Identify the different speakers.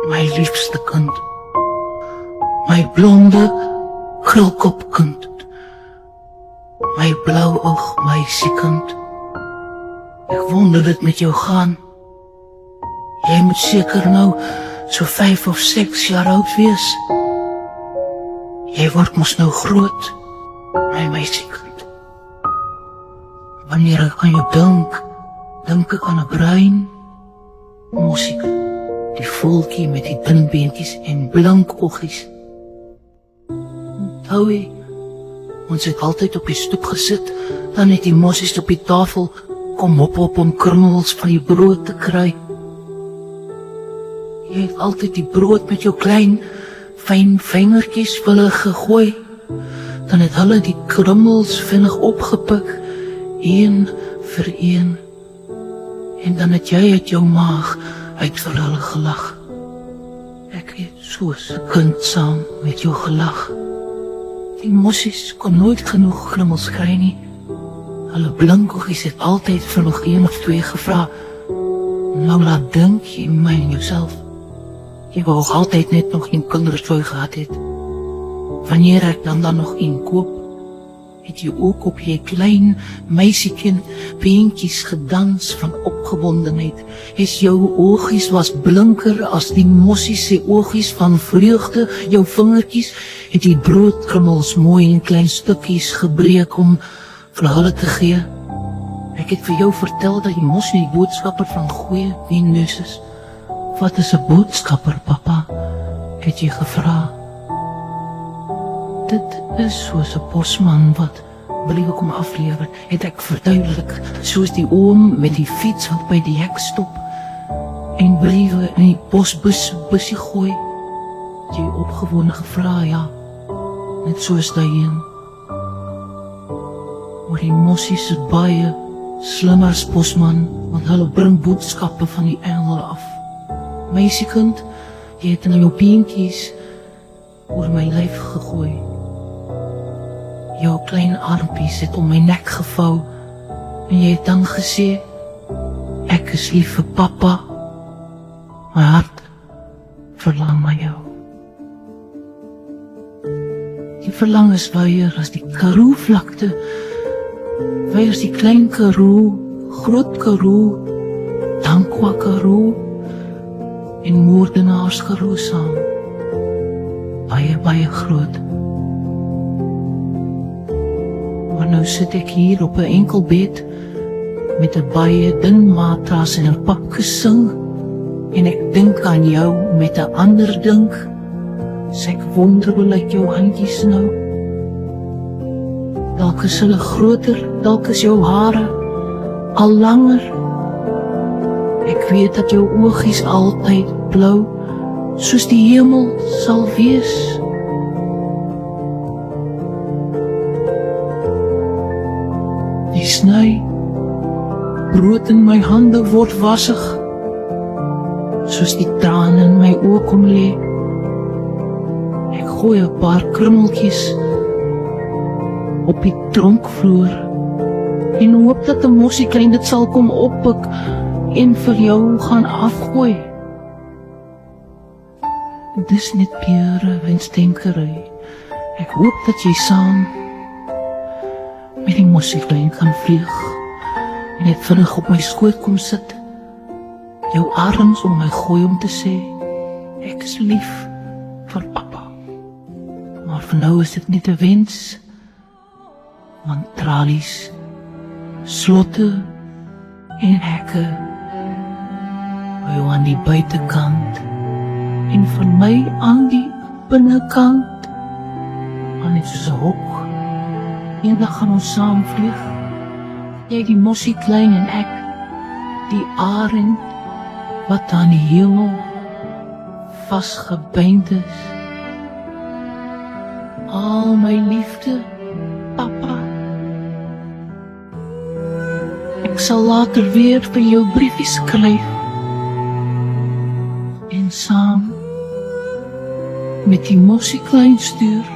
Speaker 1: my liefste kind, my blonde krulkopkind, my blou oog meisiekind. Ek wonder dit met jou gaan. Jy moet seker nou so 5 of 6 jaar oud wees. Jy word mos nou groot, my meisiekind. Wanneer ek aan jou dink ek aan 'n bruin mossie, die voeltjie met die dun beentjies en blank oogies. Onthou jy, ons het altyd op die stoep gesit, dan het die mossies op die tafel kom op om krummels van die brood te kry. Jy het altyd die brood met jou klein, fyn vingertjies vir hulle gegooi, dan het hulle die krummels vinnig opgepik, een vir een, en dan het jy uit jou maag uit vir hulle gelag. Ek het soos 'n kind saam met jou gelag. Die mossies kon nooit genoeg krummels kry nie. Hulle blinkogies het altyd vir nog 1 of 2 gevra. Nou laat dink jy my en jouself. Jy wou altyd net nog 'n kindertoy gehad het. Wanneer ek dan nog een koop, het jy ook op jy klein meisiekind beentjies gedans van opgewondenheid. Jou oogies was blinker as die mossies se oogies van vreugde. Jou vingertjies het die broodkrummels mooi in klein stukkies gebreek om vir hulle te gee. Ek het vir jou vertel dat die mossie die boodskapper van goeie neus is. Wat is 'n boodskapper, papa? Het jy gevra. Dit is soos 'n posman wat briewe kom aflewer, het ek verduidelik, soos die oom met die fiets wat by die hek stop en briewe in die posbusie gooi. Het jy opgewonde gevra, ja, net soos daai een. Maar die mossies is baie slimmer as posman, want hulle bring boodskappe van die engele af. Meisiekind, jy het in jou beentjies oor my lyf gegooi. Jou klein armpies het om my nek gevou en jy het dan gesê, ek is lief vir papa, my hart verlang na jou. Die verlang is weier as die Karoo vlakte, weier as die klein Karoo, groot Karoo, Tankwa Karoo en moordenaars Karoo saam. Baie groot. Maar nou sit ek hier op 'n enkel bed met 'n baie dun matras en 'n pak kussing en ek dink aan jou met 'n ander dink. Ek wonder hoe lyk jou handjies nou? Dalk is hulle groter, dalk is jou hare al langer. Ek weet dat jou oogies altyd blou, soos die hemel sal wees. Die sny, brood in my hande word wassig, soos die trane in my oë kom lê. Ek gooi 'n paar krummeltjies op die tronkvloer en hoop dat 'n mossie klein dit sal kom oppik en vir jou gaan afgooi. Dis net pure wensdenkery. Ek hoop dat jy saam met die mossie klein kan vlieg en net vinnig op my skoot kom sit, jou arms om my gooi om te sê, ek is lief vir papa. Maar vir nou is dit net 'n wens, want tralies, slotte en hekke by jou aan die buitekant en van my aan die binnekant, maar net soos 'n hok. Eendag gaan ons saam vlieg, jy die mossie klein en ek, die arend wat aan die hemel vasgebind is. Al my liefde, papa. Ek sal later weer vir jou briefies skryf en saam met die mossie klein stuur